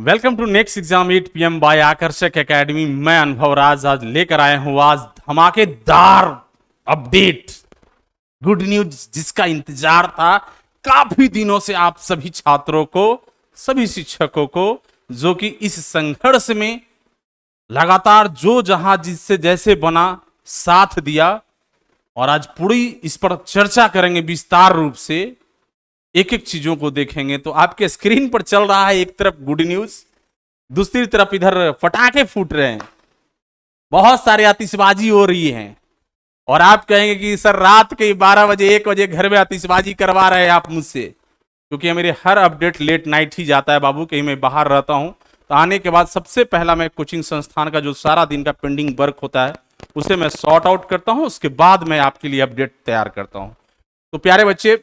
Welcome to next exam 8 PM by Aakarshak academy. मैं अनुभव राज आज लेकर आया हूं आज धमाकेदार अपडेट, गुड न्यूज जिसका इंतजार था काफी दिनों से आप सभी छात्रों को, सभी शिक्षकों को, जो कि इस संघर्ष में लगातार जो जहां जिससे जैसे बना साथ दिया। और आज पूरी इस पर चर्चा करेंगे विस्तार रूप से, एक एक चीजों को देखेंगे। तो आपके स्क्रीन पर चल रहा है एक तरफ गुड न्यूज, दूसरी तरफ इधर पटाखे फूट रहे हैं, बहुत सारी आतिशबाजी हो रही है। और आप कहेंगे कि सर रात के 12 बजे 1 बजे घर में आतिशबाजी करवा रहे हैं आप मुझसे, क्योंकि मेरे हर अपडेट लेट नाइट ही जाता है बाबू, कहीं मैं बाहर रहता हूं। तो आने के बाद सबसे पहला मैं कोचिंग संस्थान का जो सारा दिन का पेंडिंग वर्क होता है उसे मैं सॉर्ट आउट करता हूं, उसके बाद मैं आपके लिए अपडेट तैयार करता हूं। तो प्यारे बच्चे,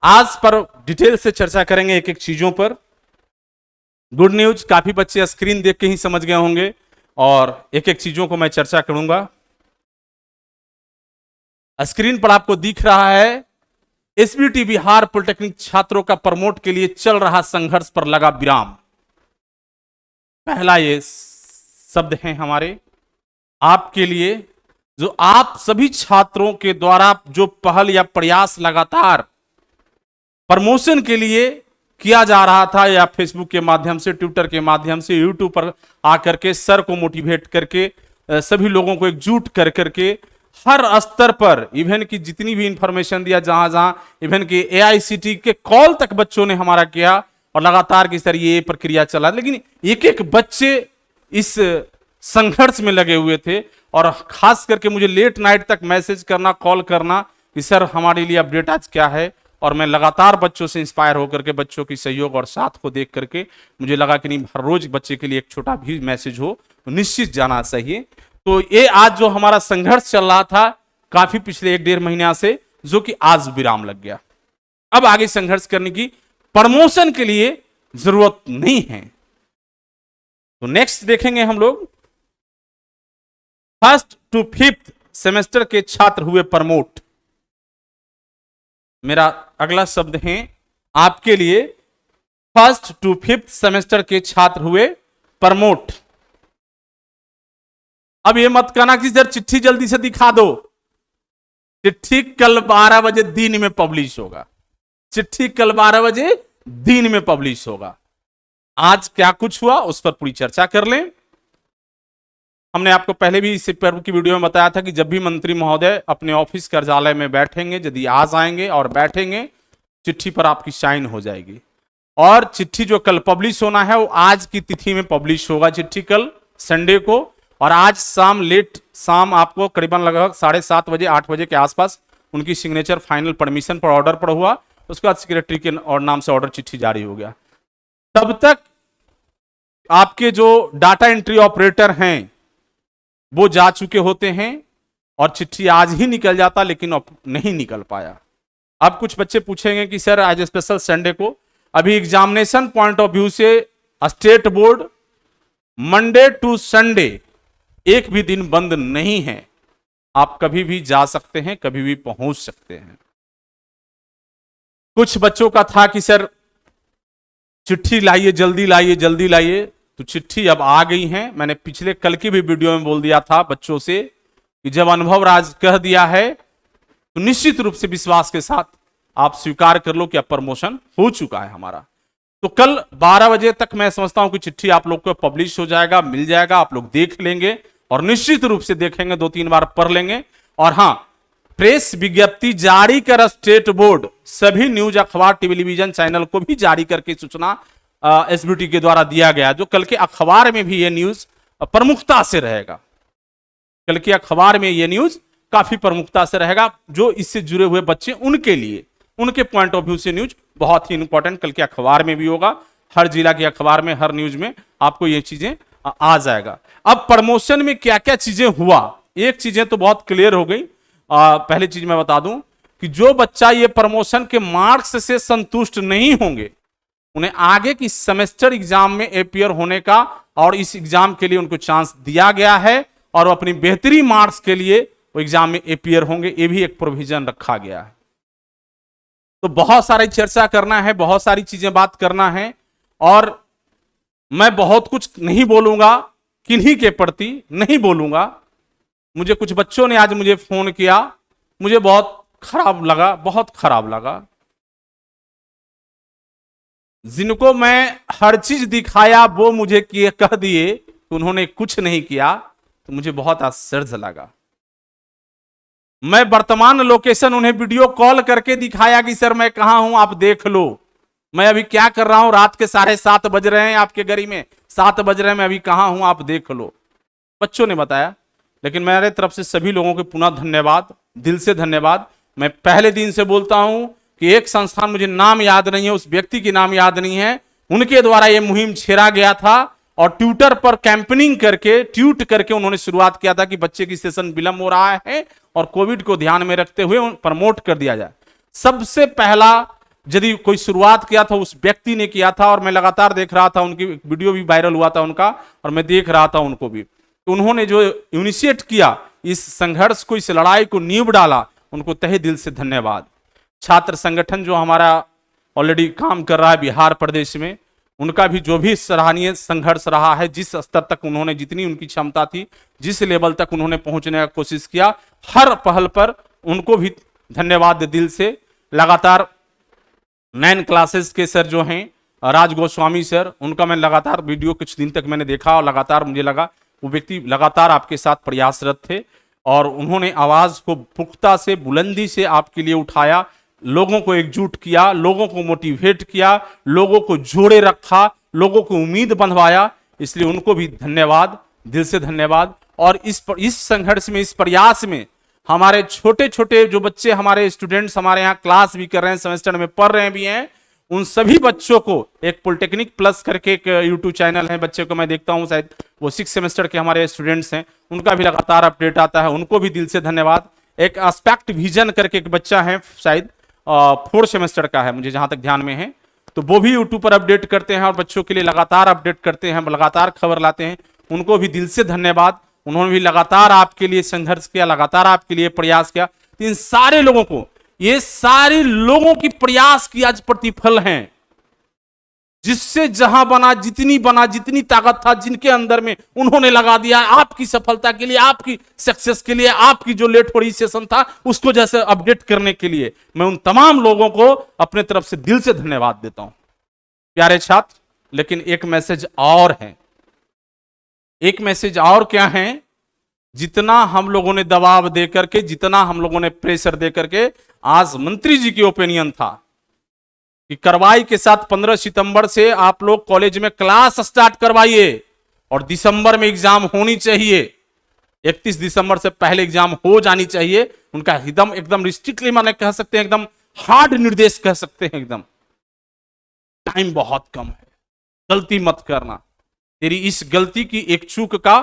आज पर डिटेल से चर्चा करेंगे एक एक चीजों पर। गुड न्यूज, काफी बच्चे स्क्रीन देख के ही समझ गए होंगे और एक एक चीजों को मैं चर्चा करूंगा। स्क्रीन पर आपको दिख रहा है एसबीटी बिहार पॉलिटेक्निक छात्रों का प्रमोट के लिए चल रहा संघर्ष पर लगा विराम। पहला ये शब्द है हमारे आपके लिए, जो आप सभी छात्रों के द्वारा जो पहल या प्रयास लगातार प्रमोशन के लिए किया जा रहा था, या फेसबुक के माध्यम से, ट्विटर के माध्यम से, यूट्यूब पर आकर के सर को मोटिवेट करके, सभी लोगों को एकजुट कर करके हर स्तर पर, इवन की जितनी भी इंफॉर्मेशन दिया जहां जहां, इवन की एआईसीटी के कॉल तक बच्चों ने हमारा किया और लगातार की सर ये प्रक्रिया चला। लेकिन एक एक बच्चे इस संघर्ष में लगे हुए थे और खास करके मुझे लेट नाइट तक मैसेज करना, कॉल करना कि सर हमारे लिए अपडेट आज क्या है। और मैं लगातार बच्चों से इंस्पायर होकर के, बच्चों की सहयोग और साथ को देख करके मुझे लगा कि नहीं, हर रोज बच्चे के लिए एक छोटा भी मैसेज हो तो निश्चित जाना चाहिए। तो ये आज जो हमारा संघर्ष चल रहा था काफी पिछले 1-1.5 महीना से, जो कि आज विराम लग गया। अब आगे संघर्ष करने की प्रमोशन के लिए जरूरत नहीं है। तो नेक्स्ट देखेंगे हम लोग, 1st to 5th सेमेस्टर के छात्र हुए प्रमोट। मेरा अगला शब्द है आपके लिए, 1st to 5th सेमेस्टर के छात्र हुए प्रमोट। अब ये मत कहना कि सर चिट्ठी जल्दी से दिखा दो, चिट्ठी कल 12 बजे दिन में पब्लिश होगा, चिट्ठी कल 12 बजे दिन में पब्लिश होगा। आज क्या कुछ हुआ उस पर पूरी चर्चा कर लें। हमने आपको पहले भी इस पर्व की वीडियो में बताया था कि जब भी मंत्री महोदय अपने ऑफिस कार्यालय में बैठेंगे, यदि आज आएंगे और बैठेंगे, चिट्ठी पर आपकी साइन हो जाएगी। और चिट्ठी जो कल पब्लिश होना है वो आज की तिथि में पब्लिश होगा, चिट्ठी कल संडे को। और आज लेट शाम आपको करीबन लगभग 7:30 बजे 8 बजे के आसपास उनकी सिग्नेचर फाइनल परमिशन पर ऑर्डर पर हुआ। उसके बाद सेक्रेटरी के और नाम से ऑर्डर चिट्ठी जारी हो गया। तब तक आपके जो डाटा एंट्री ऑपरेटर हैं वो जा चुके होते हैं और चिट्ठी आज ही निकल जाता, लेकिन अब नहीं निकल पाया। अब कुछ बच्चे पूछेंगे कि सर आज स्पेशल संडे को, अभी एग्जामिनेशन पॉइंट ऑफ व्यू से state board Monday to Sunday एक भी दिन बंद नहीं है, आप कभी भी जा सकते हैं, कभी भी पहुंच सकते हैं। कुछ बच्चों का था कि सर चिट्ठी लाइए, जल्दी लाइए, जल्दी लाइए। तो चिट्ठी अब आ गई है। मैंने पिछले कल की भी वीडियो में बोल दिया था बच्चों से कि जब अनुभव राज कह दिया है तो निश्चित रूप से विश्वास के साथ आप स्वीकार कर लो कि अब प्रमोशन हो चुका है हमारा। तो कल 12 बजे तक मैं समझता हूं कि चिट्ठी आप लोग को पब्लिश हो जाएगा, मिल जाएगा, आप लोग देख लेंगे और निश्चित रूप से देखेंगे, 2-3 बार पढ़ लेंगे। और हां, प्रेस विज्ञप्ति जारी कर स्टेट बोर्ड सभी न्यूज अखबार टेलीविजन चैनल को भी जारी करके सूचना एसबीटी के द्वारा दिया गया, जो कल के अखबार में भी ये न्यूज प्रमुखता से रहेगा। कल के अखबार में ये न्यूज काफी प्रमुखता से रहेगा। जो इससे जुड़े हुए बच्चे उनके लिए, उनके पॉइंट ऑफ व्यू से न्यूज बहुत ही इंपॉर्टेंट कल के अखबार में भी होगा। हर जिला के अखबार में, हर न्यूज में आपको ये चीजें आ जाएगा। अब प्रमोशन में क्या क्या चीजें हुआ, एक चीजें तो बहुत क्लियर हो गई। पहली चीज मैं बता दूं कि जो बच्चा ये प्रमोशन के मार्क्स से संतुष्ट नहीं होंगे, उन्हें आगे की सेमेस्टर एग्जाम में अपियर होने का और इस एग्जाम के लिए उनको चांस दिया गया है और वो अपनी बेहतरी मार्क्स के लिए वो एग्जाम में अपियर होंगे। ये भी एक प्रोविजन रखा गया है। तो बहुत सारी चर्चा करना है, बहुत सारी चीजें बात करना है। और मैं बहुत कुछ नहीं बोलूंगा, किन्हीं के प्रति नहीं बोलूंगा। मुझे कुछ बच्चों ने आज मुझे फोन किया, मुझे बहुत खराब लगा, बहुत खराब लगा। जिनको मैं हर चीज दिखाया वो मुझे कह दिए कि उन्होंने कुछ नहीं किया, तो मुझे बहुत आश्चर्य लगा। मैं वर्तमान लोकेशन उन्हें वीडियो कॉल करके दिखाया कि सर मैं कहां हूं, आप देख लो, मैं अभी क्या कर रहा हूं, रात के 7:30 बज रहे हैं, आपके घड़ी में 7 बज रहे हैं, मैं अभी कहां हूं, आप देख लो। बच्चों ने बताया। लेकिन मेरे तरफ से सभी लोगों को पुनः धन्यवाद, दिल से धन्यवाद। मैं पहले दिन से बोलता हूं कि एक संस्थान, मुझे नाम याद नहीं है, उस व्यक्ति की नाम याद नहीं है, उनके द्वारा यह मुहिम छेड़ा गया था और ट्विटर पर कैंपेनिंग करके, ट्वीट करके उन्होंने शुरुआत किया था कि बच्चे की सेशन विलंब हो रहा है और कोविड को ध्यान में रखते हुए प्रमोट कर दिया जाए। सबसे पहला यदि कोई शुरुआत किया था उस व्यक्ति ने किया था, और मैं लगातार देख रहा था, उनकी वीडियो भी वायरल हुआ था उनका, और मैं देख रहा था उनको भी। तो उन्होंने जो इनिशिएट किया, इस संघर्ष को, इस लड़ाई को नींव डाला, उनको तहे दिल से धन्यवाद। छात्र संगठन जो हमारा ऑलरेडी काम कर रहा है बिहार प्रदेश में, उनका भी जो भी सराहनीय संघर्ष रहा है, जिस स्तर तक उन्होंने, जितनी उनकी क्षमता थी, जिस लेवल तक उन्होंने पहुंचने का कोशिश किया, हर पहल पर उनको भी धन्यवाद दिल से। लगातार 9 क्लासेस के सर जो हैं राज गोस्वामी सर, उनका मैं लगातार वीडियो कुछ दिन तक मैंने देखा और लगातार मुझे लगा वो व्यक्ति लगातार आपके साथ प्रयासरत थे और उन्होंने आवाज को पुख्ता से, बुलंदी से आपके लिए उठाया, लोगों को एकजुट किया, लोगों को मोटिवेट किया, लोगों को जोड़े रखा, लोगों को उम्मीद बंधवाया। इसलिए उनको भी धन्यवाद, दिल से धन्यवाद। और इस संघर्ष में, इस प्रयास में हमारे छोटे छोटे जो बच्चे, हमारे स्टूडेंट्स हमारे यहाँ क्लास भी कर रहे हैं, सेमेस्टर में पढ़ रहे भी हैं, उन सभी बच्चों को, एक पॉलिटेक्निक प्लस करके एक यूट्यूब चैनल है, बच्चे को मैं देखता हूं, शायद वो 6 सेमेस्टर के हमारे स्टूडेंट्स हैं, उनका भी लगातार अपडेट आता है, उनको भी दिल से धन्यवाद। एक एस्पेक्ट विजन करके एक बच्चा है, शायद 4 सेमेस्टर का है, मुझे जहां तक ध्यान में है, तो वो भी यूट्यूब पर अपडेट करते हैं और बच्चों के लिए लगातार अपडेट करते हैं, लगातार खबर लाते हैं, उनको भी दिल से धन्यवाद। उन्होंने भी लगातार आपके लिए संघर्ष किया, लगातार आपके लिए प्रयास किया। तो इन सारे लोगों को, ये सारे लोगों की प्रयास की आज प्रतिफल हैं, जिससे जहां बना, जितनी ताकत था जिनके अंदर में, उन्होंने लगा दिया आपकी सफलता के लिए, आपकी सक्सेस के लिए, आपकी जो लेट हो रही सेशन था उसको जैसे अपडेट करने के लिए। मैं उन तमाम लोगों को अपने तरफ से दिल से धन्यवाद देता हूं प्यारे छात्र। लेकिन एक मैसेज और है, एक मैसेज और क्या है, जितना हम लोगों ने दबाव देकर के, जितना हम लोगों ने प्रेशर देकर के, आज मंत्री जी की ओपिनियन था कि कार्रवाई के साथ 15 सितंबर से आप लोग कॉलेज में क्लास स्टार्ट करवाइए और दिसंबर में एग्जाम होनी चाहिए, 31 दिसंबर से पहले एग्जाम हो जानी चाहिए। उनका एकदम रिस्ट्रिक्टली माने कह सकते हैं, एकदम हार्ड निर्देश कह सकते हैं, एकदम टाइम बहुत कम है, गलती मत करना, तेरी इस गलती की, एक चूक का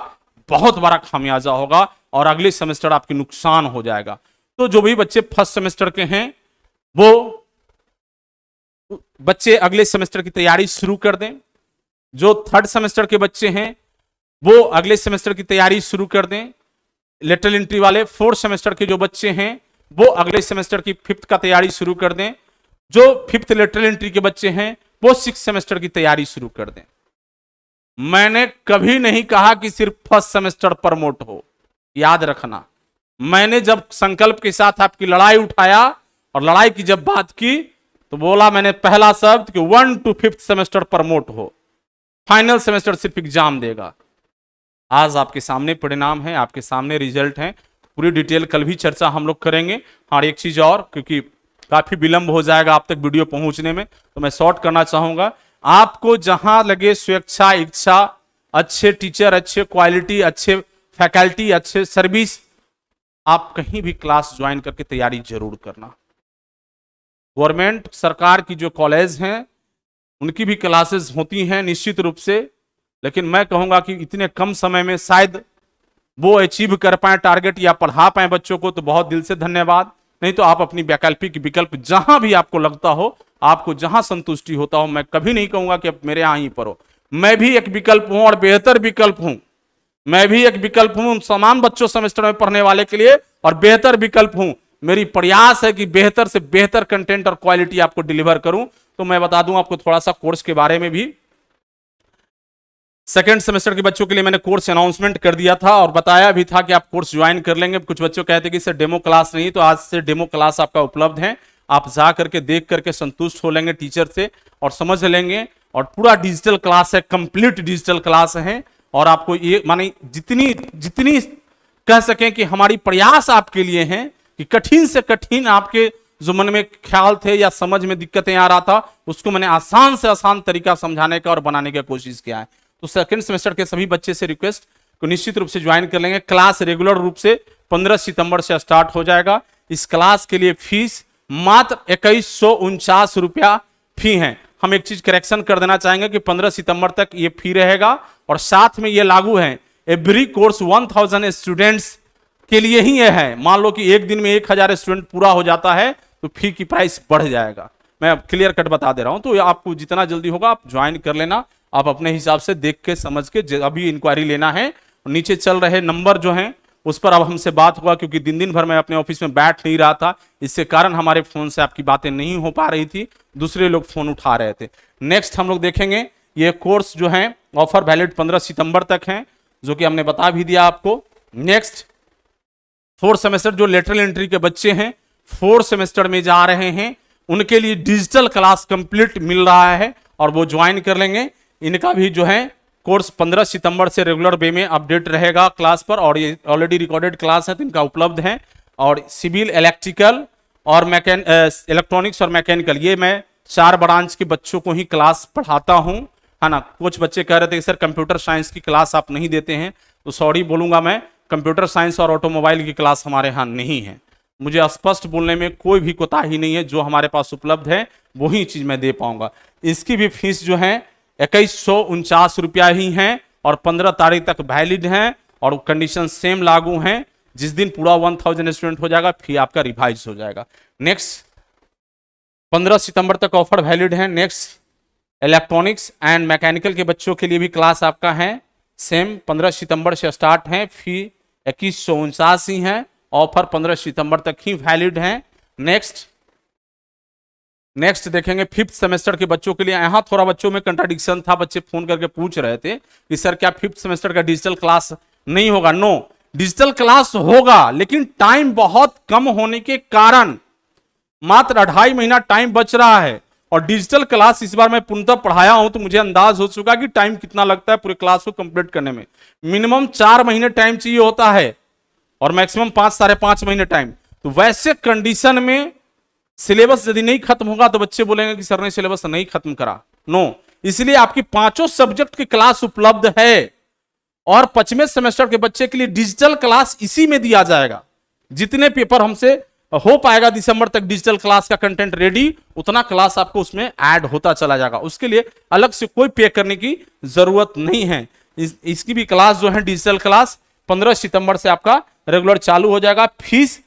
बहुत बड़ा खामियाजा होगा और अगले सेमेस्टर आपके नुकसान हो जाएगा। तो जो भी बच्चे फर्स्ट सेमेस्टर के हैं वो बच्चे अगले सेमेस्टर की तैयारी शुरू कर दें, जो थर्ड सेमेस्टर के बच्चे हैं वो अगले सेमेस्टर की तैयारी शुरू कर दें, लेटरल एंट्री वाले 4th सेमेस्टर के जो बच्चे हैं वो अगले सेमेस्टर की 5th का तैयारी शुरू कर दें, जो 5th लेटरल एंट्री के बच्चे हैं वो 6th सेमेस्टर की तैयारी शुरू कर दें। मैंने कभी नहीं कहा कि सिर्फ फर्स्ट सेमेस्टर प्रमोट हो, याद रखना। मैंने जब संकल्प के साथ आपकी लड़ाई उठाया और लड़ाई की जब बात की तो बोला मैंने पहला शब्द कि 1 to 5th सेमेस्टर प्रमोट हो, फाइनल सेमेस्टर सिर्फ एग्जाम देगा। आज आपके सामने परिणाम है, आपके सामने रिजल्ट है, पूरी डिटेल कल भी चर्चा हम लोग करेंगे। हाँ एक चीज और, क्योंकि काफी विलंब हो जाएगा आप तक वीडियो पहुंचने में, तो मैं शॉर्ट करना चाहूंगा। आपको जहां लगे स्वेच्छा, इच्छा, अच्छे टीचर, अच्छे क्वालिटी, अच्छे फैकल्टी, अच्छे सर्विस, आप कहीं भी क्लास ज्वाइन करके तैयारी जरूर करना। गवर्नमेंट सरकार की जो कॉलेज हैं उनकी भी क्लासेस होती हैं निश्चित रूप से, लेकिन मैं कहूंगा कि इतने कम समय में शायद वो अचीव कर पाए टारगेट या पढ़ा पाए बच्चों को, तो बहुत दिल से धन्यवाद। नहीं तो आप अपनी वैकल्पिक विकल्प जहां भी आपको लगता हो, आपको जहां संतुष्टि होता हो, मैं कभी नहीं कहूंगा कि अब मेरे यहां ही पढ़ो, मैं भी एक विकल्प हूं और बेहतर विकल्प हूं, मैं भी एक विकल्प हूं समान बच्चों सेमेस्टर में पढ़ने वाले के लिए और बेहतर विकल्प हूं। मेरी प्रयास है कि बेहतर से बेहतर कंटेंट और क्वालिटी आपको डिलीवर करूं। तो मैं बता दूं आपको थोड़ा सा कोर्स के बारे में भी। सेकेंड सेमेस्टर के बच्चों के लिए मैंने कोर्स अनाउंसमेंट कर दिया था और बताया भी था कि आप कोर्स ज्वाइन कर लेंगे। कुछ बच्चों कहते कि सर डेमो क्लास नहीं, तो आज से डेमो क्लास आपका उपलब्ध है, आप जा करके देख करके संतुष्ट हो लेंगे टीचर से और समझ लेंगे। और पूरा डिजिटल क्लास है, कंप्लीट डिजिटल क्लास है। और आपको ये माने जितनी जितनी कह सकें कि हमारी प्रयास आपके लिए हैं कि कठिन से कठिन आपके जो मन में ख्याल थे या समझ में दिक्कतें आ रहा था, उसको मैंने आसान से आसान तरीका समझाने का और बनाने की कोशिश किया है। तो सेकंड सेमेस्टर के सभी बच्चे से रिक्वेस्ट को निश्चित रूप से ज्वाइन कर लेंगे। क्लास रेगुलर रूप से 15 सितंबर से स्टार्ट हो जाएगा। इस क्लास के लिए फीस मात्र 2149 रुपया फी है। हम एक चीज करेक्शन कर देना चाहेंगे कि 15 सितंबर तक ये फी रहेगा और साथ में ये लागू है एवरी कोर्स 1000 स्टूडेंट्स के लिए ही ये है। मान लो कि एक दिन में 1000 स्टूडेंट पूरा हो जाता है तो फी की प्राइस बढ़ जाएगा। मैं क्लियर कट बता दे रहा हूं, तो आपको जितना जल्दी होगा आप ज्वाइन कर लेना। आप अपने हिसाब से देख के समझ के अभी इंक्वायरी लेना है। नीचे चल रहे नंबर जो हैं उस पर अब हमसे बात हुआ, क्योंकि दिन भर मैं अपने ऑफिस में बैठ नहीं रहा था, इसके कारण हमारे फोन से आपकी बातें नहीं हो पा रही थी, दूसरे लोग फोन उठा रहे थे। नेक्स्ट हम लोग देखेंगे ये कोर्स जो है ऑफर वैलिड 15 सितंबर तक है, जो कि हमने बता भी दिया आपको। नेक्स्ट 4th सेमेस्टर जो लेटरल एंट्री के बच्चे हैं 4th सेमेस्टर में जा रहे हैं, उनके लिए डिजिटल क्लास कंप्लीट मिल रहा है और वो ज्वाइन कर लेंगे। इनका भी जो है कोर्स 15 सितंबर से रेगुलर वे में अपडेट रहेगा क्लास पर, और ये ऑलरेडी रिकॉर्डेड क्लास है तो इनका उपलब्ध है। और सिविल, इलेक्ट्रिकल और इलेक्ट्रॉनिक्स और मैकेनिकल, ये मैं 4 ब्रांच के बच्चों को ही क्लास पढ़ाता हूं, है ना। कुछ बच्चे कह रहे थे कि सर कंप्यूटर साइंस की क्लास आप नहीं देते हैं, तो सॉरी बोलूंगा मैं, कंप्यूटर साइंस और ऑटोमोबाइल की क्लास हमारे यहाँ नहीं है। मुझे स्पष्ट बोलने में कोई भी कोताही नहीं है, जो हमारे पास उपलब्ध है वही चीज मैं दे पाऊंगा। इसकी भी फीस जो है 2149 रुपया ही है और 15 तारीख तक वैलिड है और कंडीशन सेम लागू हैं। जिस दिन पूरा 1000 स्टूडेंट हो जाएगा फी आपका रिवाइज हो जाएगा। नेक्स्ट 15 सितंबर तक ऑफर वैलिड है। नेक्स्ट इलेक्ट्रॉनिक्स एंड मैकेनिकल के बच्चों के लिए भी क्लास आपका है, सेम 15 सितंबर से स्टार्ट है, फी 2149 ही है, ऑफर 15 सितंबर तक ही वैलिड है। नेक्स्ट देखेंगे 5th सेमेस्टर के बच्चों के लिए। यहां थोड़ा बच्चों में कंट्राडिक्शन था, बच्चे फोन करके पूछ रहे थे कि सर क्या 5th सेमेस्टर का डिजिटल क्लास नहीं होगा। नो, डिजिटल क्लास होगा, लेकिन टाइम बहुत कम होने के कारण मात्र 2.5 महीना टाइम बच रहा है। और डिजिटल क्लास इस बार मैं पूर्णतः पढ़ाया हूं तो मुझे अंदाज हो चुका कि टाइम कितना लगता है पूरे क्लास को कंप्लीट करने में। मिनिमम 4 महीने टाइम चाहिए होता है और मैक्सिमम 5 साढ़े 5 महीने टाइम। तो वैसे कंडीशन में सिलेबस यदि नहीं खत्म होगा तो बच्चे बोलेंगे कि सर ने सिलेबस नहीं खत्म करा। नो, इसलिए आपकी 5 सब्जेक्ट की क्लास उपलब्ध है और 5वें सेमेस्टर के बच्चे के लिए डिजिटल क्लास इसी में दिया जाएगा। जितने पेपर हमसे हो पाएगा दिसंबर तक डिजिटल क्लास का कंटेंट रेडी, उतना क्लास आपको उसमें ऐड होता चला जाएगा। उसके लिए अलग से कोई पे करने की जरूरत नहीं है। इसकी भी क्लास जो है डिजिटल क्लास 15 सितंबर से आपका रेगुलर चालू हो जाएगा। फीस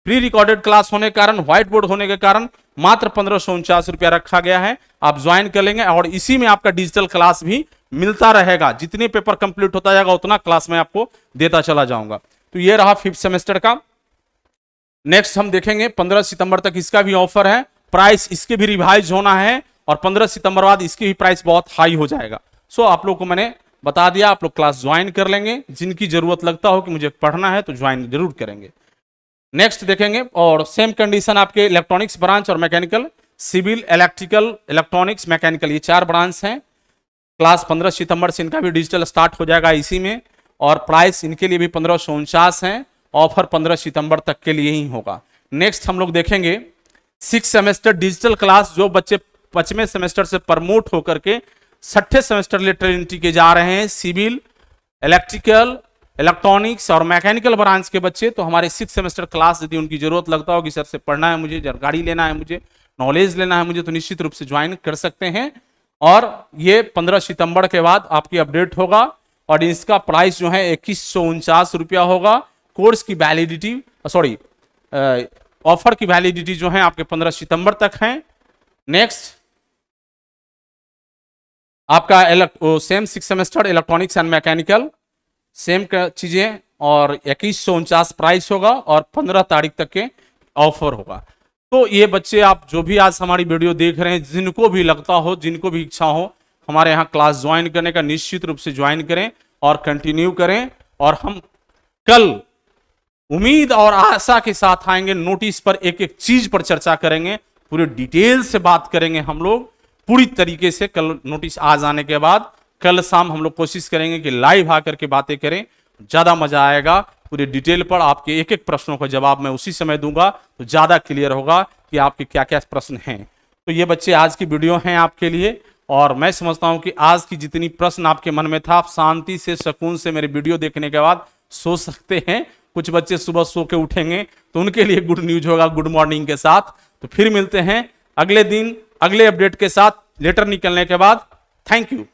प्री रिकॉर्डेड क्लास होने के कारण, व्हाइट बोर्ड होने के कारण मात्र 1549 रुपया रखा गया है। आप ज्वाइन कर लेंगे और इसी में आपका डिजिटल क्लास भी मिलता रहेगा। जितने पेपर कंप्लीट होता जाएगा उतना क्लास मैं आपको देता चला जाऊंगा। तो ये रहा 5th सेमेस्टर का। नेक्स्ट हम देखेंगे 15 सितंबर तक इसका भी ऑफर है, प्राइस इसके भी रिवाइज होना है और 15 सितंबर बाद इसकी भी प्राइस बहुत हाई हो जाएगा। सो आप लोग को मैंने बता दिया, आप लोग क्लास ज्वाइन कर लेंगे। जिनकी जरूरत लगता हो कि मुझे पढ़ना है तो ज्वाइन जरूर करेंगे। नेक्स्ट देखेंगे और सेम कंडीशन आपके इलेक्ट्रॉनिक्स ब्रांच और mechanical, civil, electrical, electronics, mechanical, ये 4 ब्रांच हैं। क्लास 15 सितंबर से इनका भी डिजिटल स्टार्ट हो जाएगा इसी में और प्राइस इनके लिए भी 1549 है। ऑफर 15 सितंबर तक के लिए ही होगा। नेक्स्ट हम लोग देखेंगे 6th सेमेस्टर डिजिटल क्लास, जो बच्चे 5वें सेमेस्टर से प्रमोट होकर के 6ठे सेमेस्टर लेटरल एंट्री के जा रहे हैं, सिविल, इलेक्ट्रिकल, इलेक्ट्रॉनिक्स और मैकेनिकल ब्रांच के बच्चे, तो हमारे 6th सेमेस्टर क्लास यदि उनकी जरूरत लगता हो कि सर से पढ़ना है मुझे, जानकारी लेना है मुझे, नॉलेज लेना है मुझे, तो निश्चित रूप से ज्वाइन कर सकते हैं। और ये 15 सितंबर के बाद आपकी अपडेट होगा और इसका प्राइस जो है 2149 रुपया होगा। कोर्स की वैलिडिटी ऑफर की वैलिडिटी जो है आपके 15 सितंबर तक है। नेक्स्ट आपका same 6th semester electronics and mechanical, same चीजें और 2149 प्राइस होगा और 15 तारीख तक के ऑफर होगा। तो ये बच्चे आप जो भी आज हमारी वीडियो देख रहे हैं, जिनको भी लगता हो, जिनको भी इच्छा हो, हमारे यहाँ क्लास ज्वाइन करने का निश्चित रूप से ज्वाइन करें और कंटिन्यू करें। और हम कल उम्मीद और आशा के साथ आएंगे, नोटिस पर एक एक चीज पर चर्चा करेंगे, पूरे डिटेल से बात करेंगे हम लोग पूरी तरीके से। कल नोटिस आ जाने के बाद कल शाम हम लोग कोशिश करेंगे कि लाइव आकर के बातें करें, ज्यादा मजा आएगा। पूरे डिटेल पर आपके एक एक प्रश्नों का जवाब मैं उसी समय दूंगा, तो ज्यादा क्लियर होगा कि आपके क्या क्या प्रश्न हैं। तो ये बच्चे आज की वीडियो हैं आपके लिए, और मैं समझता हूं कि आज की जितनी प्रश्न आपके मन में था, आप शांति से सुकून से मेरे वीडियो देखने के बाद सो सकते हैं। कुछ बच्चे सुबह सो के उठेंगे तो उनके लिए गुड न्यूज होगा, गुड मॉर्निंग के साथ। तो फिर मिलते हैं अगले दिन अगले अपडेट के साथ, लेटर निकलने के बाद। Thank you.